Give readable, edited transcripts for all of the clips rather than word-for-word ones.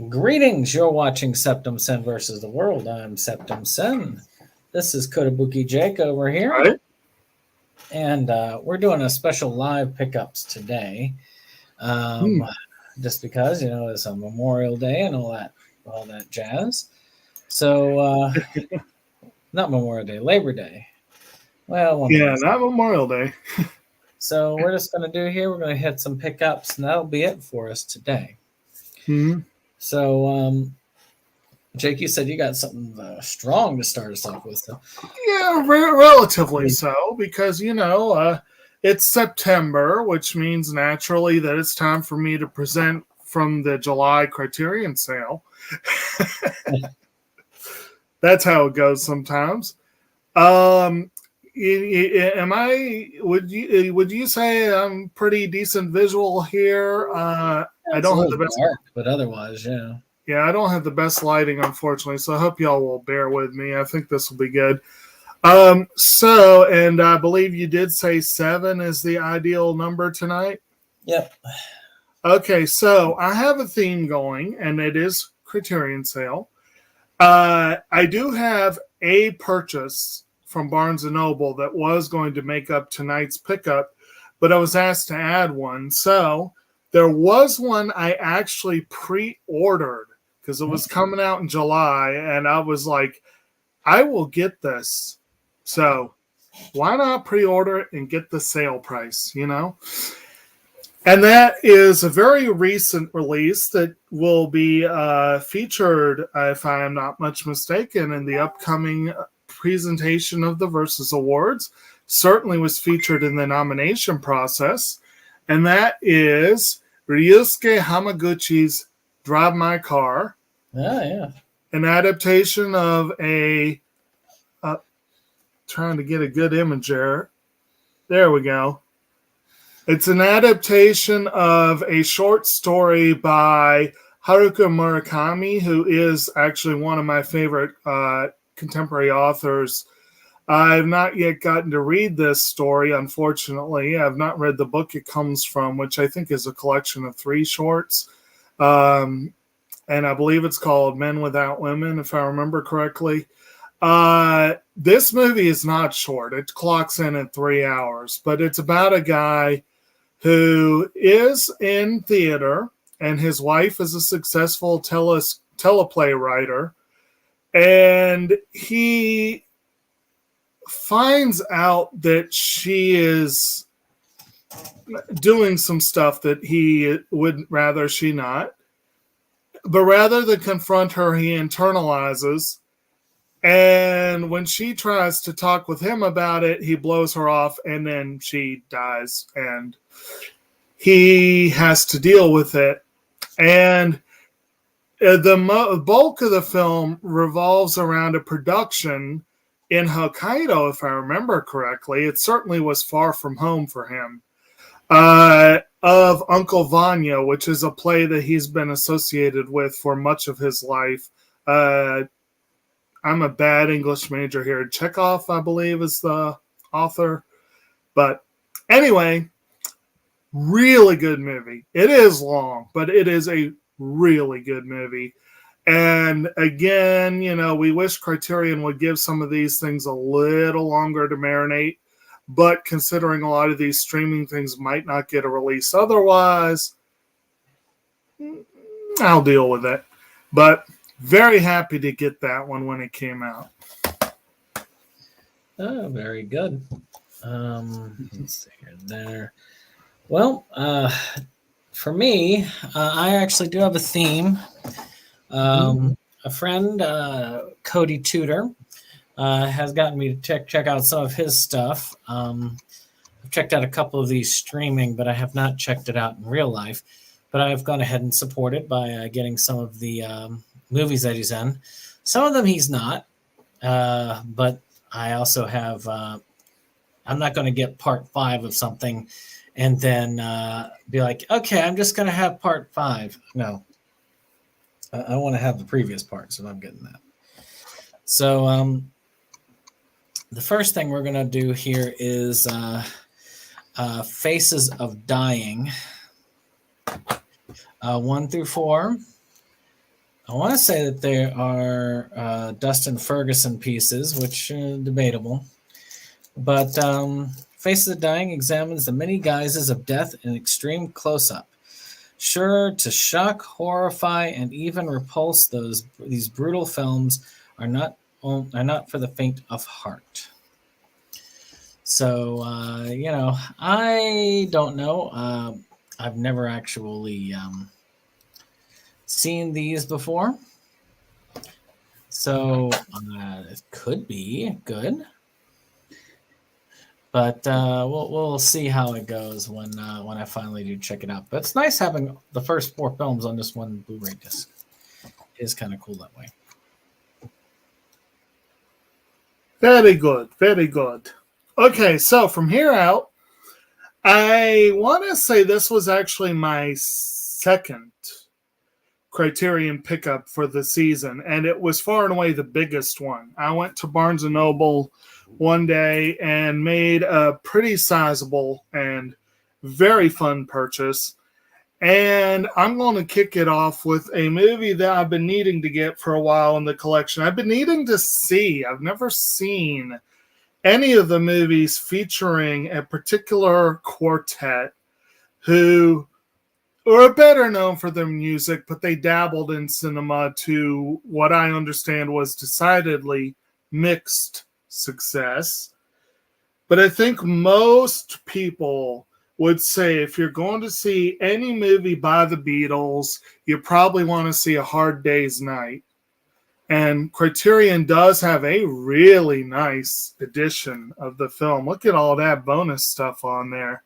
Greetings, you're watching SeptumSin versus the world. I'm SeptumSin. This is Kotobukijake over All here. right. And we're doing a special live pickups today. Um, just because, it's a Memorial Day and all that jazz. So, not Memorial Day, Labor Day. Well, one of Yeah, these. not Memorial Day. So, we're just going to do here, we're going to hit some pickups, and that'll be it for us today. Hmm. So, Jake, you said you got something strong to start us off with. So. Yeah, relatively so, because, it's September, which means naturally that it's time for me to present from the July Criterion sale. That's how it goes sometimes. Am I? Would you say I'm pretty decent visual here? I It's a don't have little the best. dark, but otherwise, yeah. Yeah, I don't have the best lighting, unfortunately. So I hope y'all will bear with me. I think this will be good. And I believe you did say 7 is the ideal number tonight. Yep. Okay, so I have a theme going, and it is Criterion sale. I do have a purchase from Barnes and Noble that was going to make up tonight's pickup, but I was asked to add one. So there was one I actually pre-ordered because it was coming out in July, and I was like, I will get this. So why not pre-order it and get the sale price, And that is a very recent release that will be featured, if I am not much mistaken, in the upcoming presentation of the Versus Awards. Certainly was featured in the nomination process. And that is Ryusuke Hamaguchi's Drive My Car. Yeah. An adaptation of trying to get a good image there. There we go. It's an adaptation of a short story by Haruka Murakami, who is actually one of my favorite contemporary authors. I've not yet gotten to read this story, unfortunately. I've not read the book it comes from, which I think is a collection of 3 shorts. And I believe it's called Men Without Women, if I remember correctly. This movie is not short. It clocks in at 3 hours, but it's about a guy who is in theater, and his wife is a successful teleplay writer, and he finds out that she is doing some stuff that he would rather she not. But rather than confront her, he internalizes. And when she tries to talk with him about it, he blows her off, and then she dies. And he has to deal with it. And the bulk of the film revolves around a production in Hokkaido, if I remember correctly. It certainly was far from home for him. Of Uncle Vanya, which is a play that he's been associated with for much of his life. I'm a bad English major here. Chekhov, I believe, is the author. But anyway, really good movie. It is long, but it is a really good movie. And again, we wish Criterion would give some of these things a little longer to marinate. But considering a lot of these streaming things might not get a release otherwise, I'll deal with it. But very happy to get that one when it came out. Oh, very good. Let's see here and there. Well, for me, I actually do have a theme. A friend, Cody Tudor, has gotten me to check out some of his stuff. I've checked out a couple of these streaming, but I have not checked it out in real life. But I've gone ahead and supported by getting some of the movies that he's in. Some of them he's not, but I also have. I'm not going to get part 5 of something and then be like, okay, I'm just going to have part 5. No, I want to have the previous parts, and I'm getting that. So the first thing we're going to do here is Faces of Dying, 1 through 4. I want to say that they are Dustin Ferguson pieces, which debatable. But Faces of Dying examines the many guises of death in extreme close-up, sure to shock, horrify, and even repulse. These brutal films are not for the faint of heart. So I don't know. I've never actually seen these before, so it could be good. But we'll see how it goes when I finally do check it out. But it's nice having the first 4 films on this one Blu-ray disc. It is kind of cool that way. Very good, very good. Okay, so from here out, I want to say this was actually my second Criterion pickup for the season, and it was far and away the biggest one. I went to Barnes & Noble one day and made a pretty sizable and very fun purchase. And I'm going to kick it off with a movie that I've been needing to get for a while in the collection. I've been needing to see. I've never seen any of the movies featuring a particular quartet who are better known for their music, but they dabbled in cinema to what I understand was decidedly mixed success. But I think most people would say if you're going to see any movie by the Beatles, you probably want to see A Hard Day's Night. And Criterion does have a really nice edition of the film. Look at all that bonus stuff on there.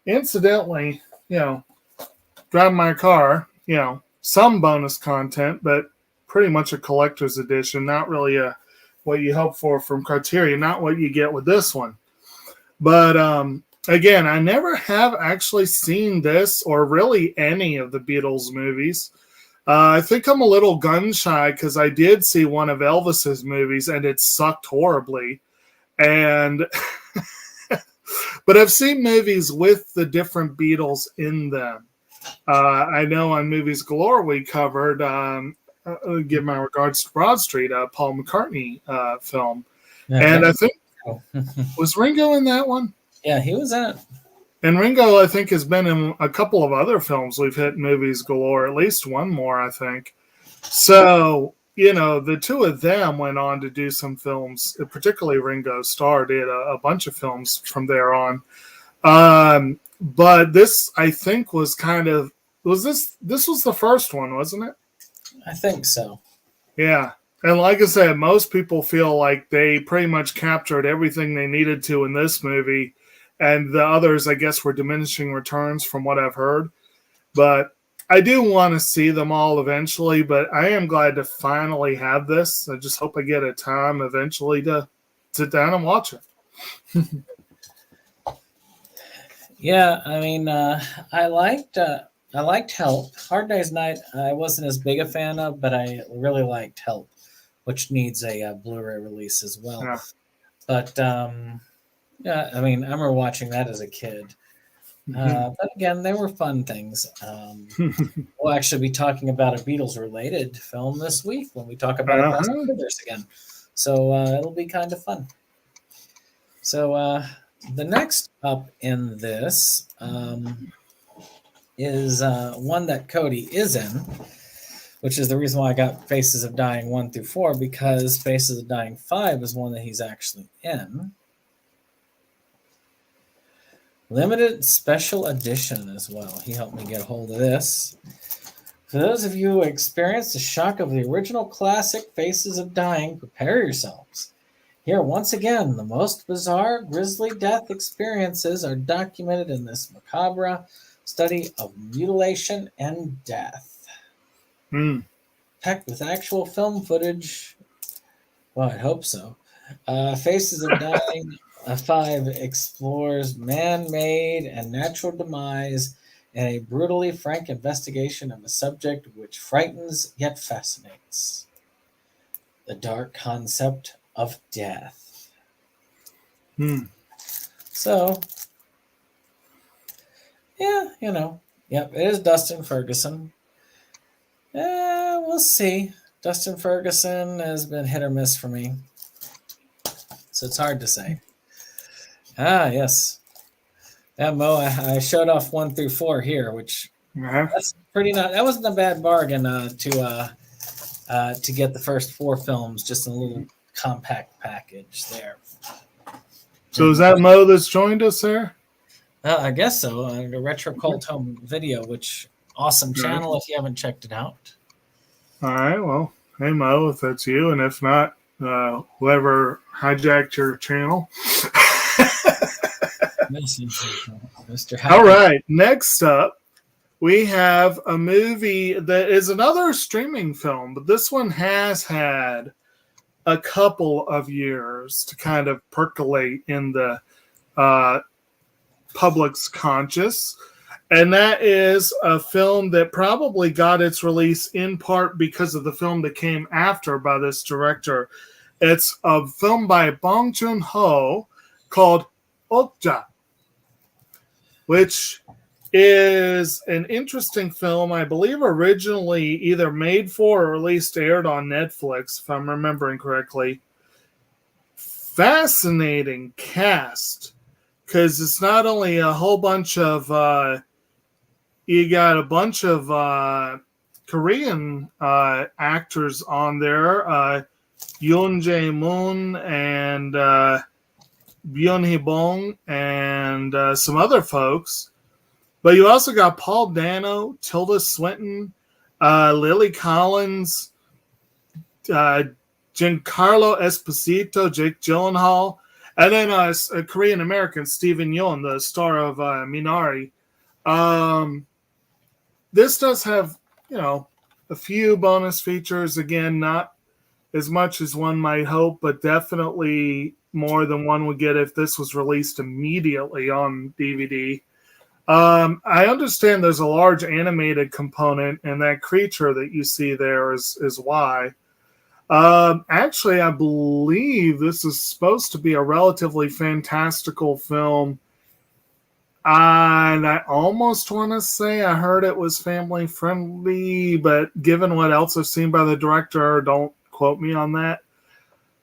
Incidentally, driving my car, some bonus content, but pretty much a collector's edition, not really what you hope for from Criterion, not what you get with this one. But again, I never have actually seen this or really any of the Beatles movies. I think I'm a little gun shy because I did see one of Elvis's movies and it sucked horribly. And but I've seen movies with the different Beatles in them. I know on Movies Galore we covered, give my regards to Broad Street, a Paul McCartney film. Yeah, and I think, was Ringo in that one? Yeah, he was in it. And Ringo, I think, has been in a couple of other films we've hit Movies Galore, at least one more, I think. So, the two of them went on to do some films, particularly Ringo Starr did a bunch of films from there on. But this, I think, was this was the first one, wasn't it? I think so. Yeah. And like I said, most people feel like they pretty much captured everything they needed to in this movie. And the others, I guess, were diminishing returns from what I've heard. But I do want to see them all eventually. But I am glad to finally have this. I just hope I get a time eventually to sit down and watch it. Yeah, I mean, I liked Help. Hard Day's Night, I wasn't as big a fan of, but I really liked Help, which needs a Blu-ray release as well. Yeah. But yeah, I mean, I remember watching that as a kid. But again, they were fun things. We'll actually be talking about a Beatles-related film this week when we talk about Fast and Furious again. So it'll be kind of fun. So the next up in this is one that Cody is in, which is the reason why I got Faces of Dying 1 through 4, because Faces of Dying 5 is one that he's actually in. Limited special edition as well. He helped me get a hold of this. For those of you who experienced the shock of the original classic Faces of Dying, prepare yourselves. Here, once again, the most bizarre, grisly death experiences are documented in this macabre study of mutilation and death. Packed with actual film footage. Well, I hope so. Faces of Dying 5 explores man-made and natural demise in a brutally frank investigation of a subject which frightens yet fascinates. The dark concept of death. So, yeah, yep, it is Dustin Ferguson. We'll see. Dustin Ferguson has been hit or miss for me, so it's hard to say. Yes. Yeah, Mo, I showed off 1 through 4 here, which that's pretty not. That wasn't a bad bargain to get the first 4 films just in a little compact package there. So is that Mo that's joined us there? I guess so. The Retro Cult Home Video, which awesome channel if you haven't checked it out. All right. Well, hey Mo, if that's you, and if not, whoever hijacked your channel. Mr. All right. Next up, we have a movie that is another streaming film, but this one has had a couple of years to kind of percolate in the public's conscious. And that is a film that probably got its release in part because of the film that came after by this director. It's a film by Bong Joon-ho called Okja, which is an interesting film, I believe originally either made for or at least aired on Netflix, if I'm remembering correctly. Fascinating cast, because it's not only a whole bunch of, you got a bunch of Korean actors on there, Yoon Jae-moon and Byun Hee-bong and some other folks. But you also got Paul Dano, Tilda Swinton, Lily Collins, Giancarlo Esposito, Jake Gyllenhaal, and then a Korean American, Steven Yeun, the star of Minari. This does have, a few bonus features. Again, not as much as one might hope, but definitely more than one would get if this was released immediately on DVD. I understand there's a large animated component, and that creature that you see there is why. Actually, I believe this is supposed to be a relatively fantastical film. And I almost want to say I heard it was family friendly, but given what else I've seen by the director, don't quote me on that.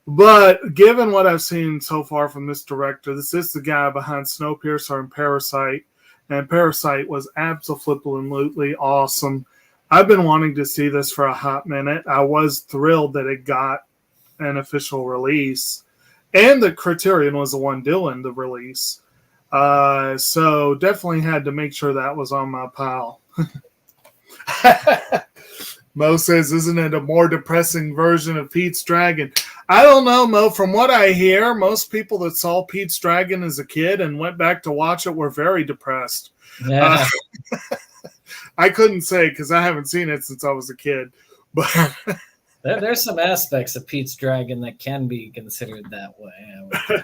But given what I've seen so far from this director, this is the guy behind Snowpiercer and Parasite. And Parasite was absolutely awesome. I've been wanting to see this for a hot minute. I was thrilled that it got an official release. And that Criterion was the one doing the release. So definitely had to make sure that was on my pile. Mo says, isn't it a more depressing version of Pete's Dragon? I don't know, Mo. From what I hear, most people that saw Pete's Dragon as a kid and went back to watch it were very depressed. Yeah. I couldn't say because I haven't seen it since I was a kid. But there's some aspects of Pete's Dragon that can be considered that way.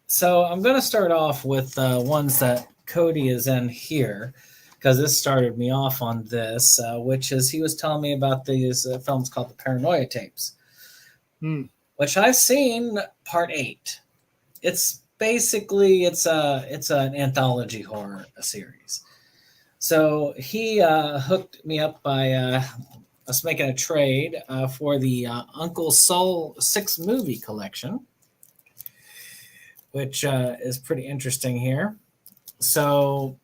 So I'm going to start off with ones that Cody is in here, because this started me off on this, which is he was telling me about these films called the Paranoia Tapes, which I've seen part 8. It's basically it's an anthology horror series. So he hooked me up by us making a trade for the Uncle Soul 6 movie collection, which is pretty interesting here. So,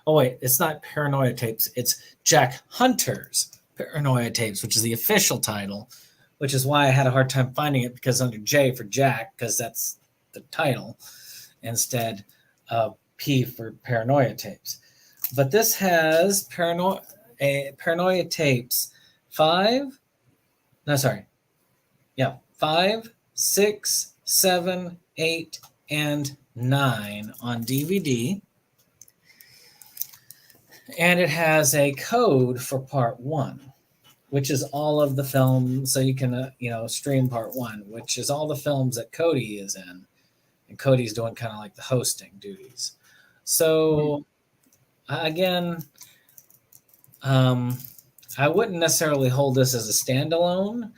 oh wait, it's not Paranoia Tapes. It's Jack Hunter's Paranoia Tapes, which is the official title, which is why I had a hard time finding it, because under J for Jack, because that's the title, instead of P for Paranoia Tapes. But this has Paranoia Tapes 5, 6, 7, 8, and 9 on DVD. And it has a code for part 1, which is all of the films. So you can, stream part 1, which is all the films that Cody is in. And Cody's doing kind of like the hosting duties. So, again, I wouldn't necessarily hold this as a standalone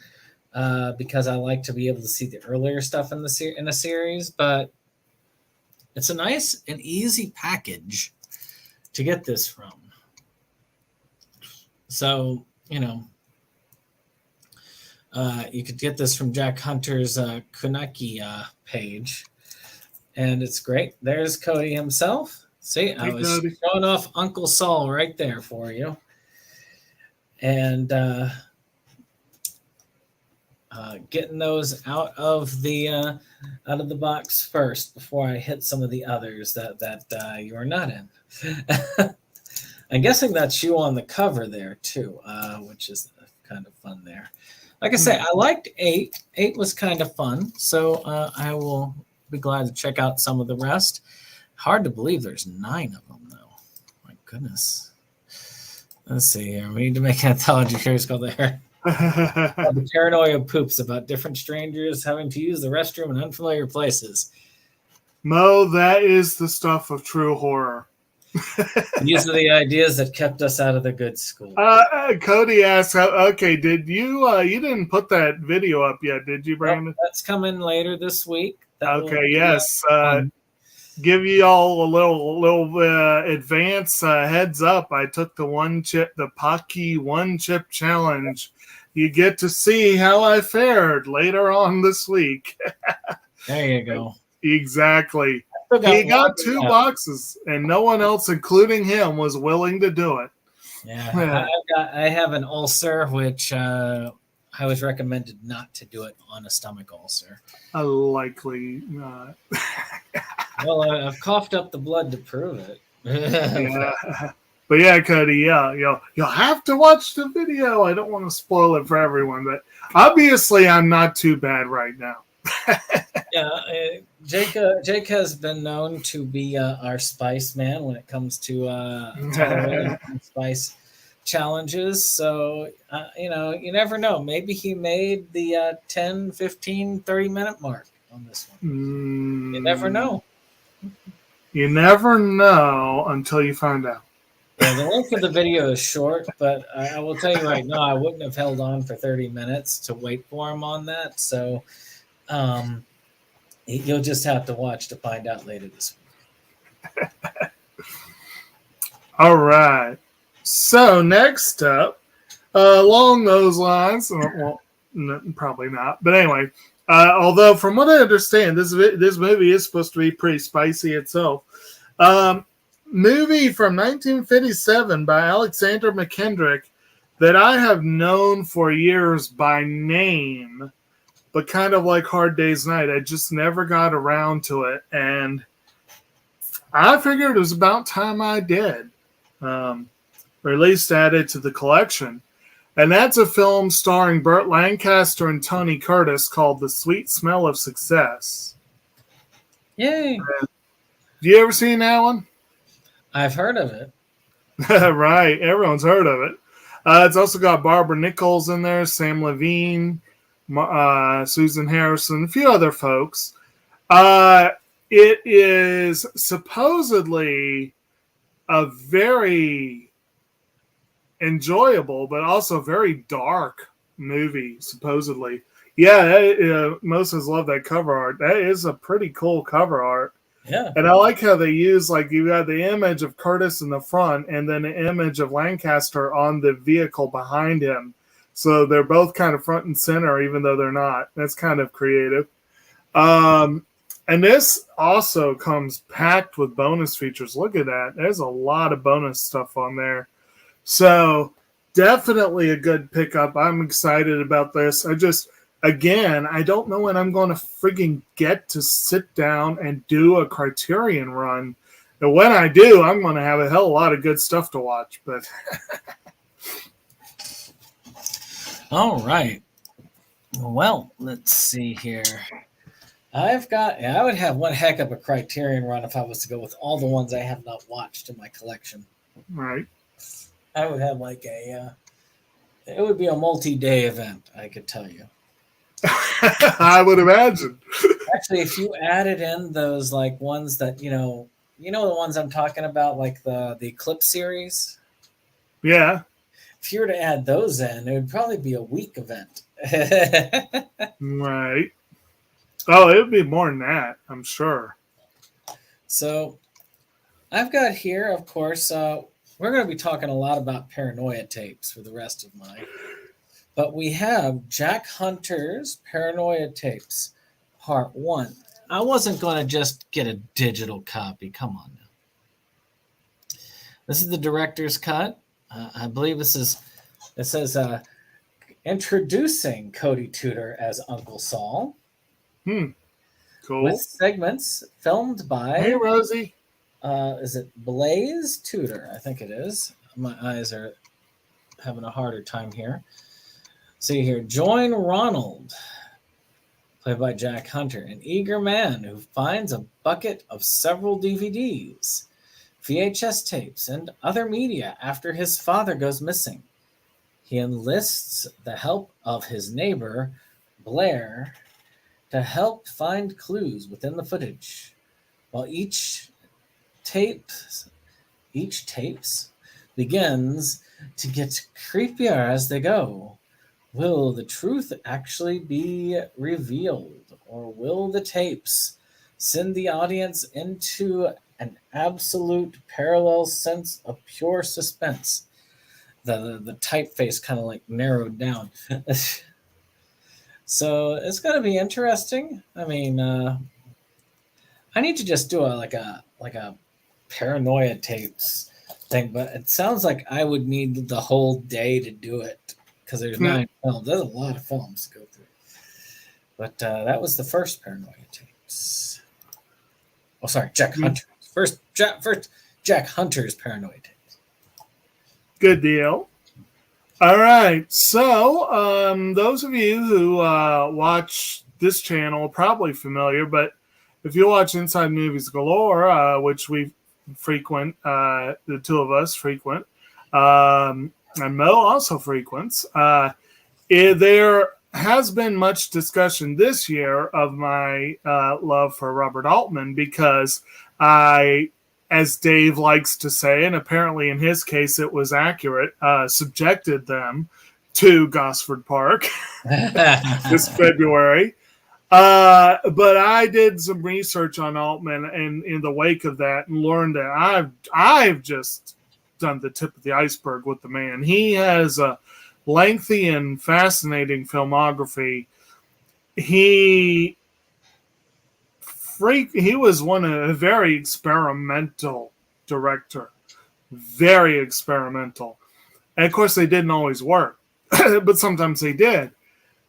because I like to be able to see the earlier stuff in a series. But it's a nice and easy package to get this from. So, you could get this from Jack Hunter's Kunaki page, and it's great. There's Cody himself. See, I was showing off Uncle Saul right there for you. And getting those out of the box first before I hit some of the others that you are not in. I'm guessing that's you on the cover there too, which is kind of fun there. Like I say, I liked 8. 8 was kind of fun, so I will be glad to check out some of the rest. Hard to believe there's 9 of them, though. My goodness. Let's see here. We need to make an anthology series called The Paranoia Poops, about different strangers having to use the restroom in unfamiliar places. Mo, that is the stuff of true horror. These are the ideas that kept us out of the good school. Cody asked, okay, did you didn't put that video up yet, did you, Brandon? Nope, that's coming later this week. Okay, yes. Give you all a little advance heads up. I took the Pocky 1-chip challenge. You get to see how I fared later on this week. There you go. Exactly. He got 2 boxes, and no one else, including him, was willing to do it. Yeah, I have an ulcer, which I was recommended not to do it on a stomach ulcer. Likely not. Well, I've coughed up the blood to prove it. Yeah. But yeah, Cody, you'll have to watch the video. I don't want to spoil it for everyone, but obviously I'm not too bad right now. Yeah, Jake has been known to be our spice man when it comes to spice challenges. So, you never know. Maybe he made the 10, 15, 30-minute mark on this one. You never know. You never know until you find out. Yeah, the length of the video is short, but I will tell you right now, I wouldn't have held on for 30 minutes to wait for him on that. So, you'll just have to watch to find out later this week. All right. So next up, along those lines, well, probably not, but anyway, although from what I understand, this movie is supposed to be pretty spicy itself. Movie from 1957 by Alexander McKendrick that I have known for years by name, but kind of like Hard Day's Night, I just never got around to it, and I figured it was about time I did. Or at least added to the collection. And that's a film starring Burt Lancaster and Tony Curtis called The Sweet Smell of Success. Yay! Have you ever seen that one? I've heard of it. Right, everyone's heard of it. It's also got Barbara Nichols in there, Sam Levine, Susan Harrison, a few other folks. It is supposedly a very enjoyable, but also very dark movie, supposedly. Yeah, Moses loved that cover art. That is a pretty cool cover art. Yeah. And I like how they use, like, you got the image of Curtis in the front and then the image of Lancaster on the vehicle behind him. So they're both kind of front and center, even though they're not. That's kind of creative. And this also comes packed with bonus features. Look at that. There's a lot of bonus stuff on there. So definitely a good pickup. I'm excited about this. Again, I don't know when I'm going to frigging get to sit down and do a Criterion run. And when I do, I'm going to have a hell of a lot of good stuff to watch. But all right. Well, let's see here. I would have one heck of a Criterion run if I was to go with all the ones I have not watched in my collection. Right. I would have it would be a multi-day event, I could tell you. I would imagine. Actually, if you added in those ones that, the ones I'm talking about, like the Eclipse series. Yeah. If you were to add those in, it would probably be a week event. Right. Oh, it would be more than that, I'm sure. So I've got here, of course, we're we're going to be talking a lot about paranoia tapes for the rest of mine. But we have Jack Hunter's Paranoia Tapes, Part 1. I wasn't going to just get a digital copy. Come on now. This is the director's cut. I believe it says introducing Cody Tudor as Uncle Saul. Cool. With segments filmed by... Hey, Rosie. Is it Blaze Tudor? I think it is. My eyes are having a harder time here. See here, join Ronald, played by Jack Hunter, an eager man who finds a bucket of several DVDs, VHS tapes, and other media after his father goes missing. He enlists the help of his neighbor, Blair, to help find clues within the footage, while each tapes begins to get creepier as they go. Will the truth actually be revealed, or will the tapes send the audience into an absolute parallel sense of pure suspense? The typeface kind of like narrowed down. So it's going to be interesting. I mean, I need to just do a paranoia tapes thing, but it sounds like I would need the whole day to do it. Because there's 9 films. There's a lot of films to go through. But that was the first Paranoia Tapes. Oh, sorry, Jack Hunter. First Jack Hunter's Paranoia Tapes. Good deal. All right. So those of you who watch this channel are probably familiar, but if you watch Inside Movies Galore, which we frequent, the two of us frequent, and Mo also frequents, there has been much discussion this year of my love for Robert Altman, because I, as Dave likes to say, and apparently in his case it was accurate, subjected them to Gosford Park this February. But I did some research on Altman, and in the wake of that, and learned that I've just done the tip of the iceberg with the man. He has a lengthy and fascinating filmography. He was a very experimental director, very experimental. And of course, they didn't always work, but sometimes they did.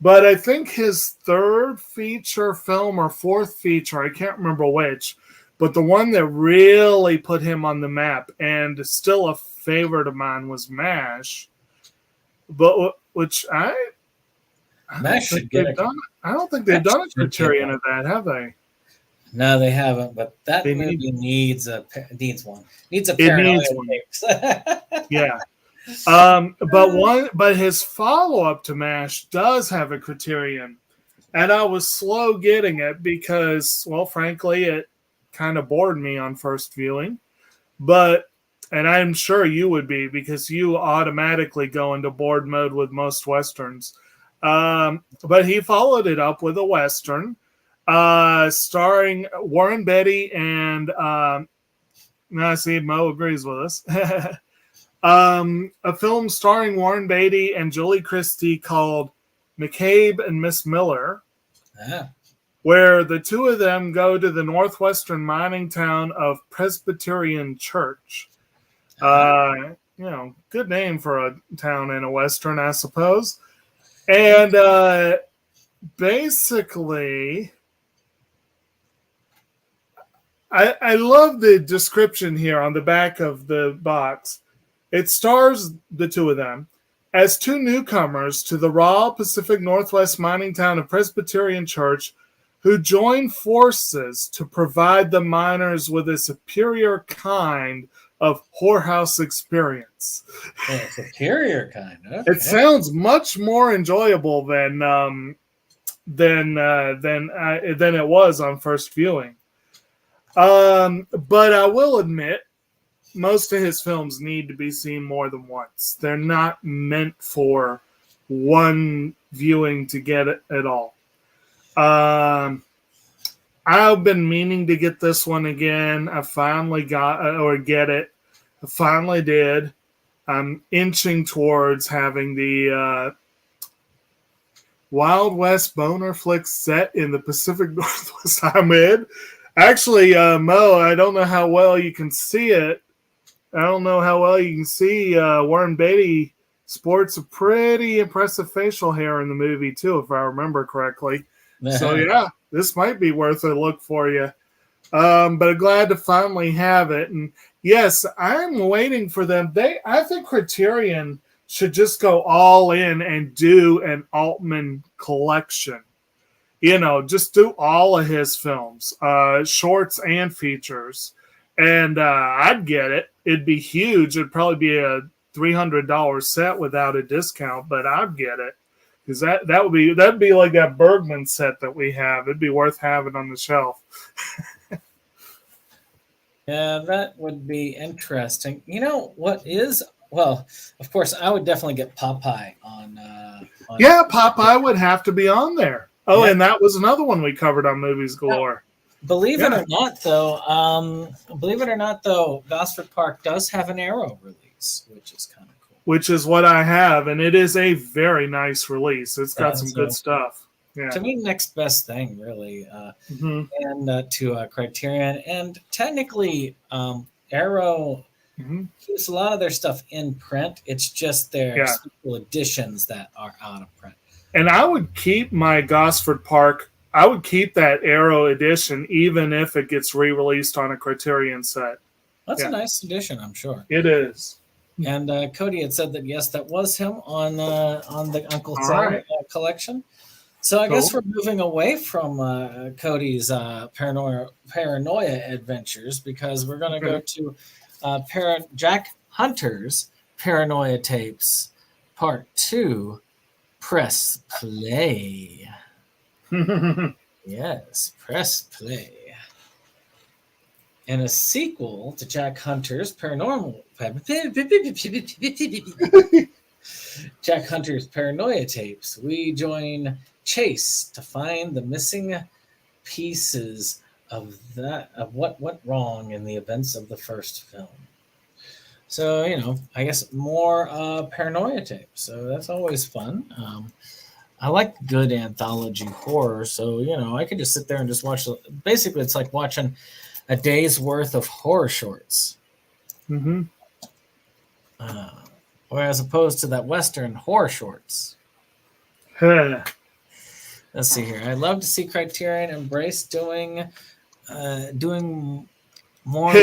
But I think his third feature film or fourth feature, I can't remember which, but the one that really put him on the map and still a favorite of mine was MASH. But which I don't think they've done a criterion of that, have they? No, they haven't. But that movie needs a paranoia tapes. Yeah. But his follow-up to MASH does have a criterion. And I was slow getting it because, well, frankly, it kind of bored me on first viewing. And I'm sure you would be, because you automatically go into bored mode with most Westerns. But he followed it up with a Western starring Warren Beatty and I see Mo agrees with us. A film starring Warren Beatty and Julie Christie called McCabe and Miss Miller, where the two of them go to the northwestern mining town of Presbyterian Church. Good name for a town in a Western, I suppose. And basically, I love the description here on the back of the box. It stars the two of them as two newcomers to the raw Pacific Northwest mining town of Presbyterian Church, who join forces to provide the miners with a superior kind of whorehouse experience. Oh, superior kind. Okay. It sounds much more enjoyable than it was on first viewing. But I will admit, most of his films need to be seen more than once. They're not meant for one viewing to get it at all. I've been meaning to get this one again. I finally get it. finally did. I'm inching towards having the Wild West boner flick set in the Pacific Northwest I'm in. Actually, Mo, I don't know how well you can see it. I don't know how well you can see Warren Beatty sports a pretty impressive facial hair in the movie, too, if I remember correctly. So, yeah, this might be worth a look for you. But I'm glad to finally have it. And, yes, I'm waiting for them. I think Criterion should just go all in and do an Altman collection. You know, just do all of his films, shorts and features. And I'd get it. It'd be huge. It'd probably be a $300 set without a discount, but I'd get it. Because that'd be like that Bergman set that we have. It'd be worth having on the shelf. Yeah, that would be interesting. You know what is? Well, of course, I would definitely get Popeye on. Yeah, Popeye would have to be on there. Oh, yeah. And that was another one we covered on Movies Galore. Believe it or not, though, Gosford Park does have an Arrow release, which is kind of cool. Which is what I have, and it is a very nice release. It's got some good stuff. Yeah. To me, next best thing, really, and to Criterion, and technically, Arrow keeps a lot of their stuff in print. It's just their special editions that are out of print. And I would keep my Gosford Park. I would keep that Arrow edition, even if it gets re-released on a Criterion set. That's a nice edition, I'm sure. It is. And Cody had said that yes, that was him on the Uncle Sam collection. So I guess we're moving away from Cody's paranoia adventures because we're going to go to Jack Hunter's Paranoia Tapes Part 2. Press play. Yes, press play. And a sequel to Jack Hunter's Jack Hunter's Paranoia Tapes, we join Chase to find the missing pieces of what went wrong in the events of the first film. So, you know, I guess more Paranoia Tapes. So that's always fun. I like good anthology horror. So, you know, I could just sit there and just watch. Basically, it's like watching a day's worth of horror shorts. Whereas opposed to that Western horror shorts. Let's see here. I'd love to see Criterion embrace doing more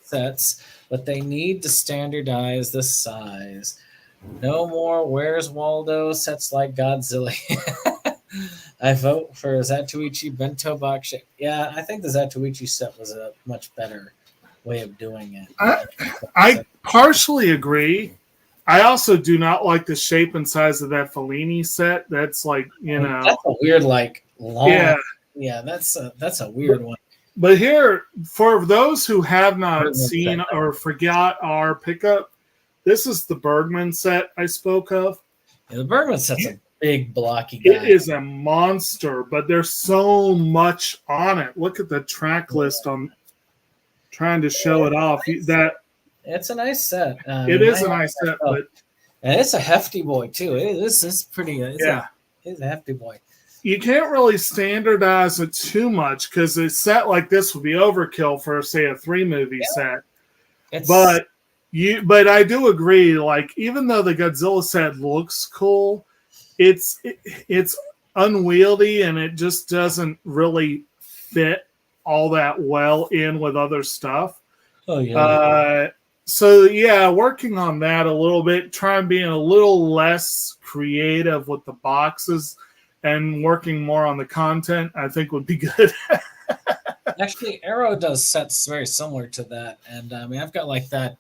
sets, but they need to standardize the size. No more Where's Waldo sets like Godzilla. I vote for Zatoichi Bento Box. Yeah, I think the Zatoichi set was a much better way of doing it. I partially agree. I also do not like the shape and size of that Fellini set. That's like, you know, that's a weird, like long. Yeah, that's a weird one. But here, for those who have not seen or forgot our pickup, this is the Bergman set I spoke of. Yeah, the Bergman set's a big blocky guy. It is a monster, but there's so much on it. Look at the track list on trying to show it off. It's a nice set. It is a nice set, but and it's a hefty boy too. It's pretty. It's a hefty boy. You can't really standardize it too much because a set like this would be overkill for, say, a 3-movie set. But I do agree. Like, even though the Godzilla set looks cool, it's unwieldy and it just doesn't really fit all that well in with other stuff. Oh yeah. So yeah, working on that a little bit, trying being a little less creative with the boxes and working more on the content, I think would be good. Actually, Arrow does sets very similar to that, and I mean, I've got like that.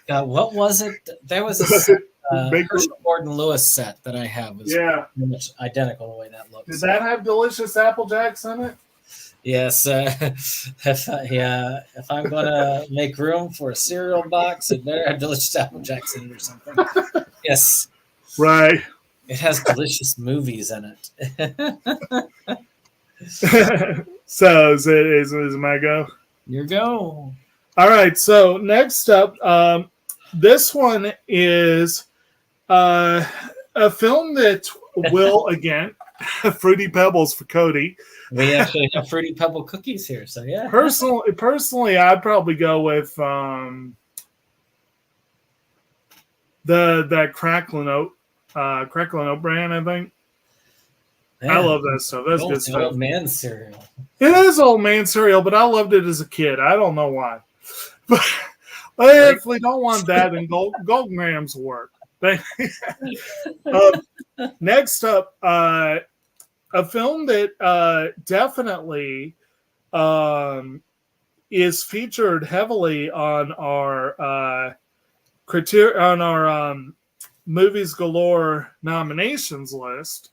What was it? There was a set, Herschel Gordon Lewis set that I have. Was pretty much identical the way that looks. Did that have delicious Apple Jacks in it? Yes. If I'm gonna make room for a cereal box, it better have delicious Apple Jacks in it or something. Yes. Right. It has delicious movies in it. So is my go? Your go. All right. So next up, this one is a film that will again Fruity Pebbles for Cody. We actually have Fruity Pebble cookies here, so yeah. Personally, I'd probably go with that Cracklin' Oat brand. I think. Man, I love that stuff. That's good stuff. Old man cereal. It is old man cereal, but I loved it as a kid. I don't know why. But if we don't want that, then Golden Grams work. Next up, a film that definitely is featured heavily on our Movies Galore nominations list.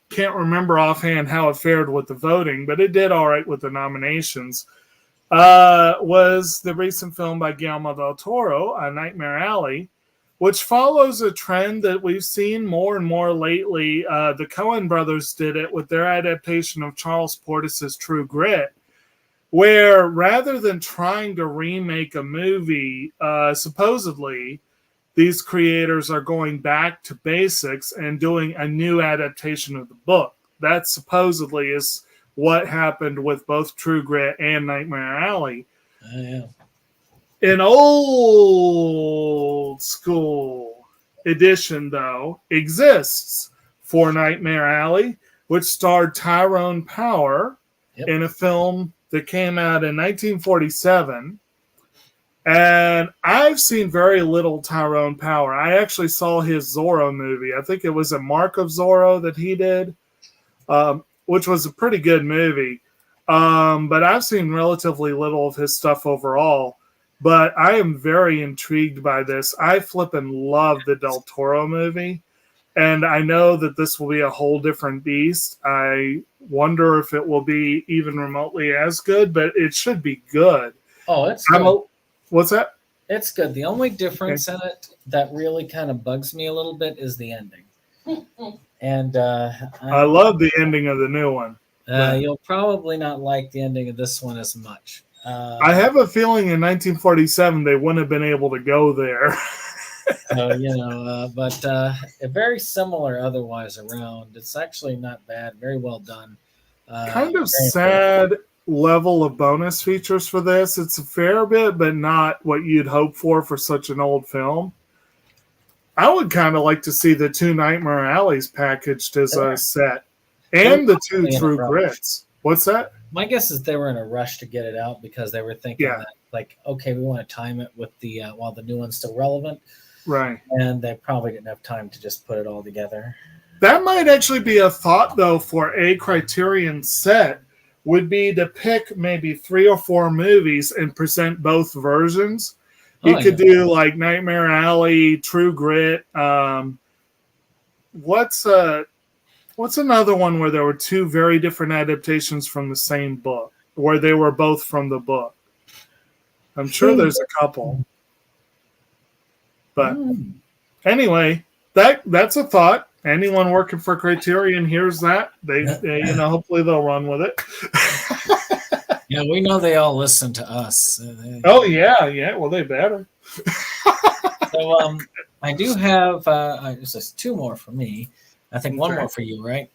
Can't remember offhand how it fared with the voting, but it did all right with the nominations. Was the recent film by Guillermo del Toro, Nightmare Alley, which follows a trend that we've seen more and more lately. The Coen brothers did it with their adaptation of Charles Portis's True Grit, where rather than trying to remake a movie, supposedly, these creators are going back to basics and doing a new adaptation of the book. That supposedly is what happened with both True Grit and Nightmare Alley. Yeah. An old school edition, though, exists for Nightmare Alley, which starred Tyrone Power in a film that came out in 1947. And I've seen very little Tyrone Power. I actually saw his Zorro movie. I think it was a Mark of Zorro that he did, which was a pretty good movie. But I've seen relatively little of his stuff overall. But I am very intrigued by this. I flippin' love the Del Toro movie. And I know that this will be a whole different beast. I wonder if it will be even remotely as good, but it should be good. Oh, it's good. What's that? It's good. The only difference in it that really kind of bugs me a little bit is the ending. And I love the ending of the new one. You'll probably not like the ending of this one as much. I have a feeling in 1947 they wouldn't have been able to go there. But very similar otherwise around. It's actually not bad. Very well done. Kind of sad level of bonus features for this. It's a fair bit, but not what you'd hope for such an old film. I would kind of like to see the 2 Nightmare Alleys packaged as a set, and the 2 True Grits. What's that? My guess is they were in a rush to get it out because they were thinking that, like, okay, we want to time it with the while the new one's still relevant, right? And they probably didn't have time to just put it all together. That might actually be a thought, though, for a Criterion set. Would be to pick maybe 3 or 4 movies and present both versions. You could do like Nightmare Alley, True Grit. What's another one where there were 2 very different adaptations from the same book, where they were both from the book? I'm sure there's a couple. But anyway, that's a thought. Anyone working for Criterion hears that. They hopefully they'll run with it. Yeah, we know they all listen to us. Yeah. Well, they better. So I do have just 2 more for me. I think 1 more for you, right?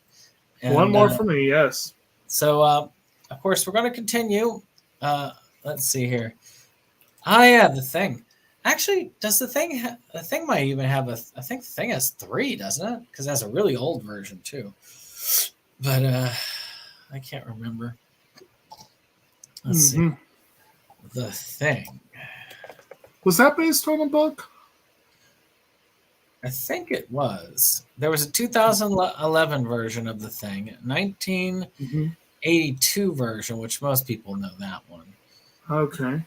And, 1 more for me, yes. So, of course, we're going to continue. Let's see here. The Thing. Actually, does the Thing might even have I think the Thing has 3, doesn't it? Because it has a really old version too. But I can't remember. Let's see. The Thing. Was that based on a book? I think it was. There was a 2011 version of The Thing, 1982 version, which most people know that one. Okay.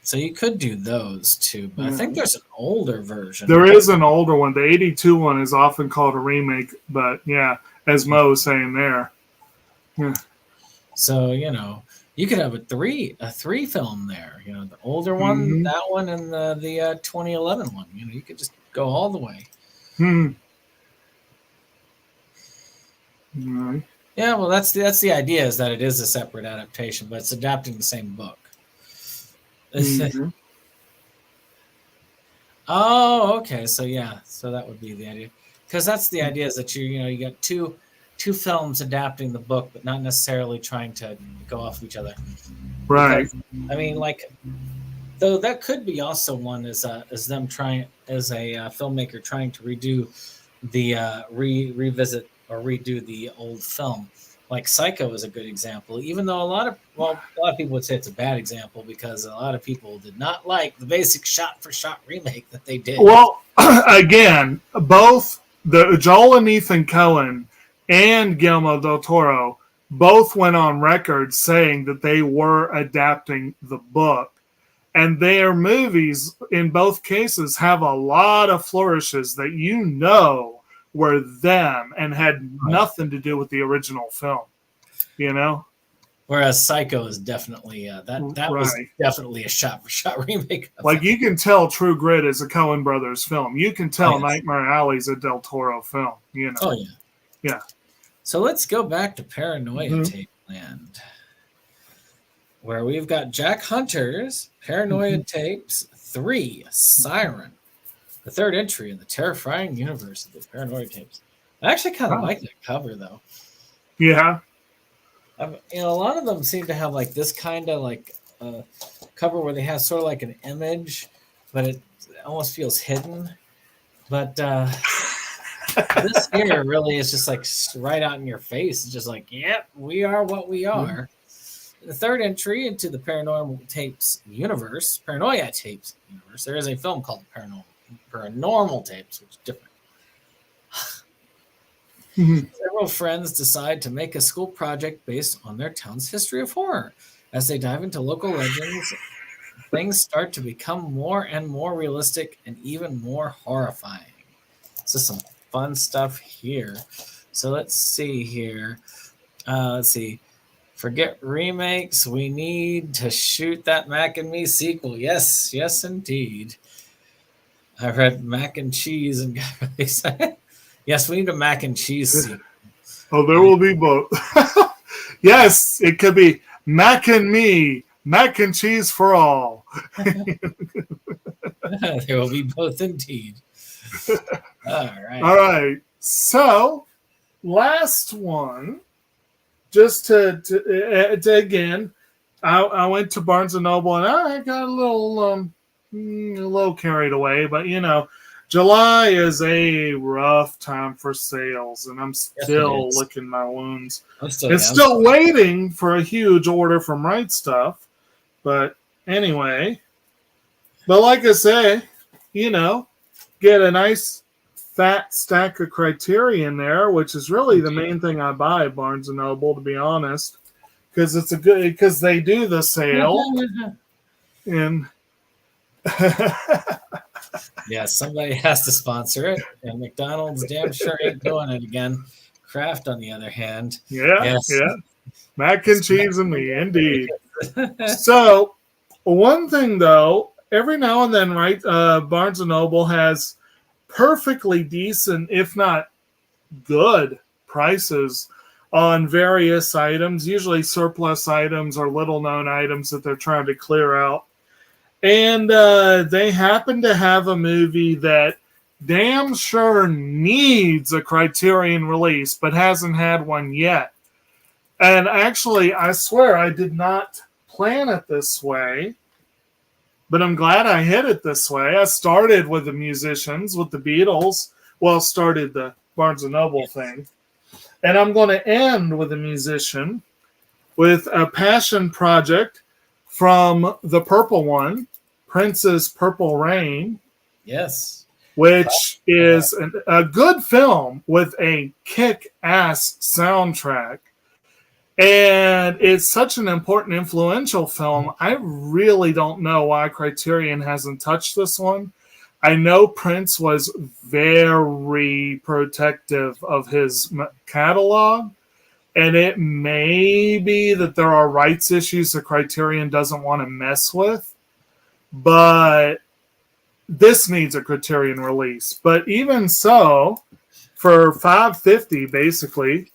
So you could do those too, but I think there's an older version. There is an older one. The 82 one is often called a remake, but yeah, as Mo was saying there. Yeah. So, you could have a three film there. The older one, that one, and the 2011 one. You could just go all the way. Right. Yeah, well, that's the idea, is that it is a separate adaptation, but it's adapting the same book. Mm-hmm. Oh, okay. So yeah, so that would be the idea, because that's the idea, is that you got two films adapting the book, but not necessarily trying to go off each other. Right. Because, I mean, like, though that could be also one as them trying, as a filmmaker trying to redo the revisit or redo the old film. Like Psycho is a good example, even though a lot of people would say it's a bad example, because a lot of people did not like the basic shot-for-shot remake that they did. Well, again, both the Joel and Ethan Coen and Guillermo del Toro both went on record saying that they were adapting the book. And their movies, in both cases, have a lot of flourishes that were them and had nothing to do with the original film. Whereas Psycho is definitely that was definitely a shot-for-shot remake. Like, you can tell True Grit is a Coen Brothers film. You can tell Nightmare Alley is a Del Toro film. Oh yeah, yeah. So let's go back to Paranoia Tape Land, where we've got Jack Hunter's Paranoia Tapes 3, Siren, the third entry in the terrifying universe of the Paranoia Tapes. I actually kind of like that cover, though. Yeah. A lot of them seem to have like this kind of like cover where they have sort of like an image, but it almost feels hidden. But this here really is just like right out in your face. It's just like, yep, we are what we are. The third entry into the Paranormal Tapes universe, Paranoia Tapes universe, there is a film called Paranormal Tapes, which is different. Several friends decide to make a school project based on their town's history of horror. As they dive into local legends, things start to become more and more realistic and even more horrifying. So some fun stuff here. So let's see here. Let's see. Forget remakes. We need to shoot that Mac and Me sequel. Yes, yes, indeed. I read Mac and Cheese and got really excited. Yes, we need a Mac and Cheese sequel. Oh, there will be both. Yes, it could be Mac and Me, Mac and Cheese for all. There will be both indeed. All right. All right. So, last one. Just to again, I went to Barnes and Noble and I got a little carried away, but July is a rough time for sales, and I'm still licking my wounds. Still waiting for a huge order from Right Stuff, but anyway. But like I say, get a nice fat stack of Criterion there, which is really the main thing I buy at Barnes and Noble, to be honest, because they do the sale. And yeah, somebody has to sponsor it, and McDonald's damn sure ain't doing it again. Kraft, on the other hand, yeah, Mac and Cheese and Me, indeed. So, one thing though, every now and then, right, Barnes and Noble has perfectly decent, if not good, prices on various items, usually surplus items or little-known items that they're trying to clear out. And they happen to have a movie that damn sure needs a Criterion release, but hasn't had one yet. And actually, I swear I did not plan it this way, but I'm glad I hit it this way. I started with the musicians, with the Beatles. Well, started the Barnes & Noble thing. And I'm going to end with a musician, with a passion project from the Purple One, Prince's Purple Rain. Yes. Which is a good film with a kick-ass soundtrack. And it's such an important, influential film. I really don't know why Criterion hasn't touched this one. I know Prince was very protective of his catalog, and it may be that there are rights issues that Criterion doesn't want to mess with, but this needs a Criterion release. But even so, for $5.50 basically,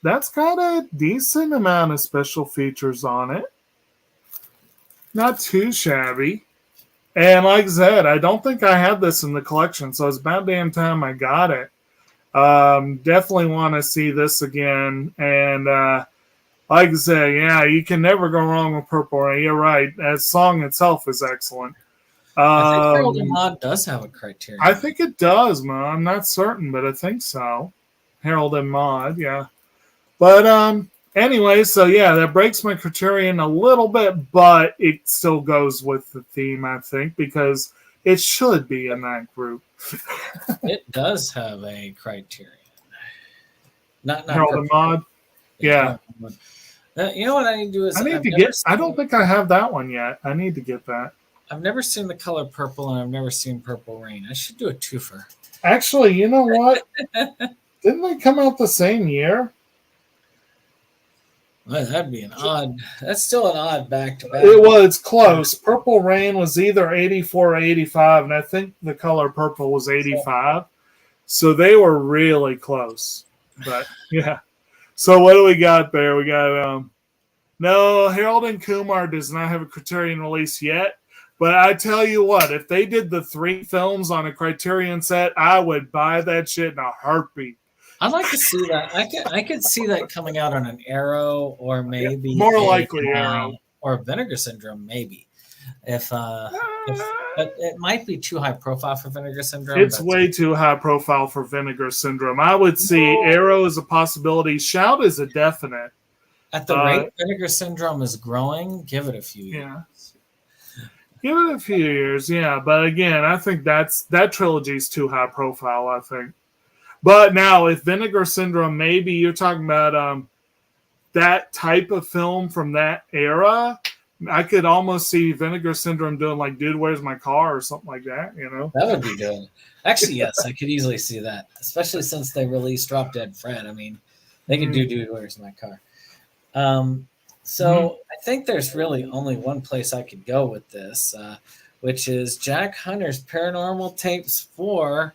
that's got a decent amount of special features on it. not too shabby. And like I said, I don't think I had this in the collection, so it's about damn time I got it. Definitely want to see this again. And like I said, yeah, you can never go wrong with Purple Rain. You're right. That song itself is excellent. I think Harold and Maude does have a Criterion. I think it does, man. I'm not certain, but I think so. Harold and Maude, yeah. But anyway, so yeah, that breaks my Criterion a little bit, but it still goes with the theme, I think, because it should be in that group. It does have a Criterion. Not Harold and Maude? Yeah. You know what I need to do is I don't think I have that one yet. I need to get that. I've never seen The Color Purple, and I've never seen Purple Rain. I should do a twofer. Actually, you know what? Didn't they come out the same year? Well, that'd be an odd. That's still an odd back-to-back. It's close. Purple Rain was either 84 or 85, and I think The Color Purple was 85. So they were really close. But, yeah. So what do we got there? We got, no, Harold and Kumar does not have a Criterion release yet. But I tell you what, if they did the 3 films on a Criterion set, I would buy that shit in a heartbeat. I'd like to see that. I could see that coming out on an Arrow, or maybe more likely Arrow or Vinegar Syndrome, maybe. But it might be too high profile for Vinegar Syndrome. It's way too high profile for Vinegar Syndrome. I would see Arrow as a possibility. Shout is a definite. At the rate Vinegar Syndrome is growing, give it a few years. Yeah. Give it a few years, yeah. But again, I think that trilogy is too high profile, I think. But now, if Vinegar Syndrome, maybe you're talking about that type of film from that era, I could almost see Vinegar Syndrome doing like Dude, Where's My Car or something like that, you know? That would be good. Actually, yes, I could easily see that, especially since they released Drop Dead Fred. I mean, they could do Dude, Where's My Car? So I think there's really only one place I could go with this, which is Jack Hunter's Paranormal Tapes for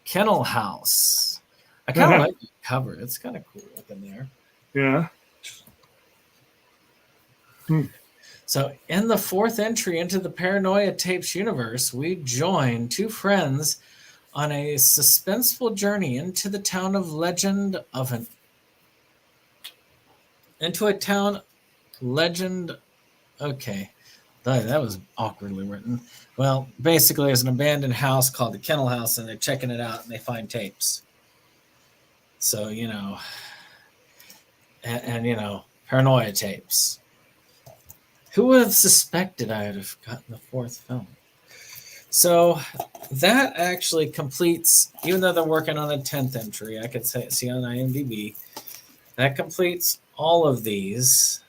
Kennel House. I kind of like the cover. It's kind of cool looking there. Yeah. So in the 4th entry into the Paranoia Tapes universe, we join 2 friends on a suspenseful journey into the town of legend of an... Into a town... Legend, okay, that was awkwardly written. Well, basically, there's an abandoned house called the Kennel House, and they're checking it out, and they find tapes. So, you know, and you know, Paranoia Tapes. Who would have suspected I would have gotten the 4th film? So that actually completes, even though they're working on a 10th entry, I could see on IMDb, that completes all of these.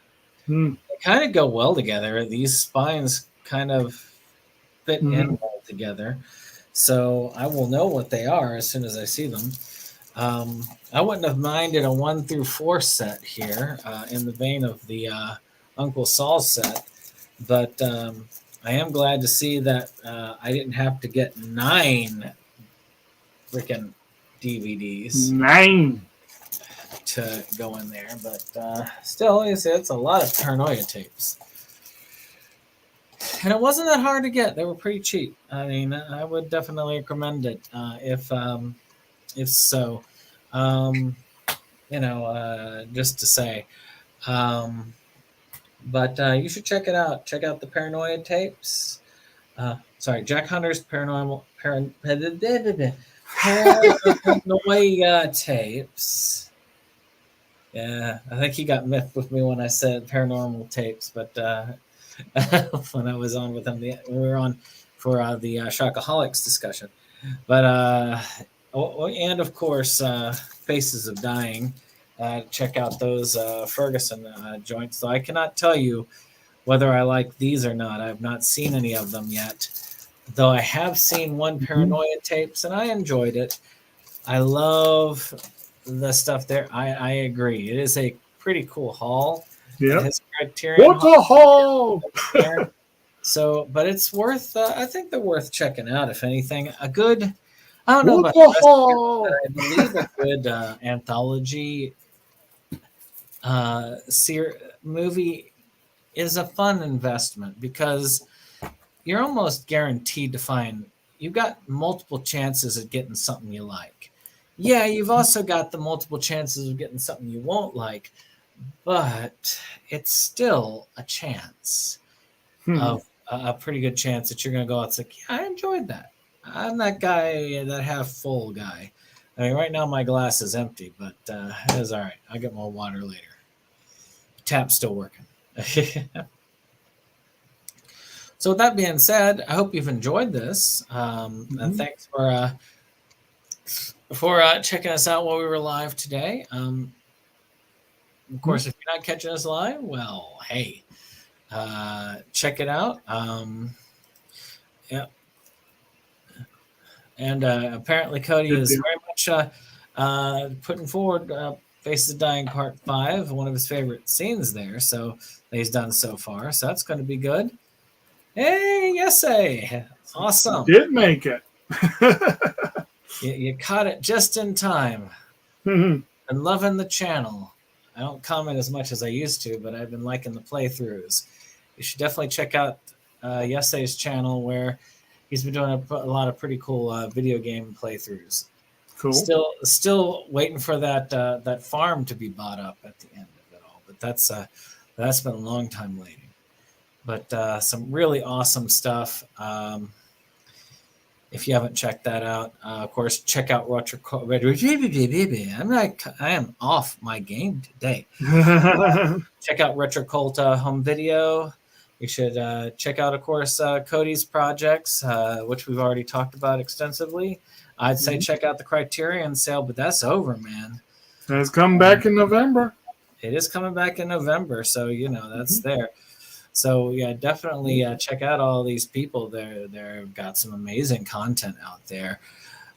They kind of go well together. These spines kind of fit in well together. So I will know what they are as soon as I see them. I wouldn't have minded a 1 through 4 set here in the vein of the Uncle Saul set. But I am glad to see that I didn't have to get 9 freaking DVDs. 9 to go in there, but still, it's a lot of Paranoia tapes, and it wasn't that hard to get. They were pretty cheap. I mean, I would definitely recommend it if so. Just to say, but you should check it out. Check out the Paranoia tapes. Jack Hunter's Paranoia tapes. Yeah, I think he got miffed with me when I said Paranormal Tapes, but when I was on with him, we were on for the Shockaholics discussion. But and of course, Faces of Dying. Check out those Ferguson joints. So I cannot tell you whether I like these or not. I have not seen any of them yet, though I have seen one Paranoia Tapes, and I enjoyed it. I love the stuff there. I agree. It is a pretty cool haul. Yeah. His Criterion. What a haul! So, but it's worth. I think they're worth checking out. If anything, a good. I don't know What about a haul! I believe a good anthology movie is a fun investment because you're almost guaranteed to find you've got multiple chances of getting something you like. Yeah, you've also got the multiple chances of getting something you won't like, but it's still a chance of a pretty good chance that you're going to go out and say, yeah, I enjoyed that. I'm that guy, that half full guy. I mean, right now my glass is empty, but it's all right. I'll get more water later. Tap's still working. So with that being said, I hope you've enjoyed this. And thanks for checking us out while we were live today. Of course, if you're not catching us live, well, hey, check it out. Yeah. And apparently Cody is very much putting forward Faces of Dying Part 5, one of his favorite scenes there, so that he's done so far. So that's going to be good. Hey, Yesay. Awesome. You did make it. You caught it just in time. And loving the channel. I don't comment as much as I used to, but I've been liking the playthroughs. You should definitely check out Yesay's channel where he's been doing a lot of pretty cool video game playthroughs. Cool. Still waiting for that farm to be bought up at the end of it all, but that's been a long time waiting. But some really awesome stuff. If you haven't checked that out, of course, check out Retro. I am off my game today. Check out Retro Cult home video. You should check out, of course, Cody's projects, which we've already talked about extensively. I'd say check out the Criterion sale, but that's over, man. It's coming back in November. It is coming back in November, so that's there. So yeah, definitely check out all these people. They've got some amazing content out there.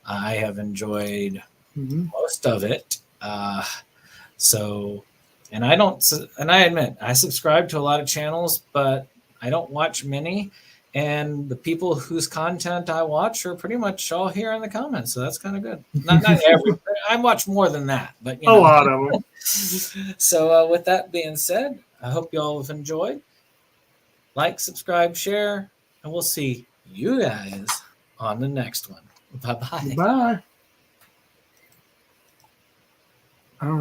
I have enjoyed most of it. And I admit I subscribe to a lot of channels, but I don't watch many. And the people whose content I watch are pretty much all here in the comments, so that's kind of good. Not every. I watch more than that, but a lot of them. So with that being said, I hope you all have enjoyed. Like, subscribe, share, and we'll see you guys on the next one. Bye-bye. Bye. All right.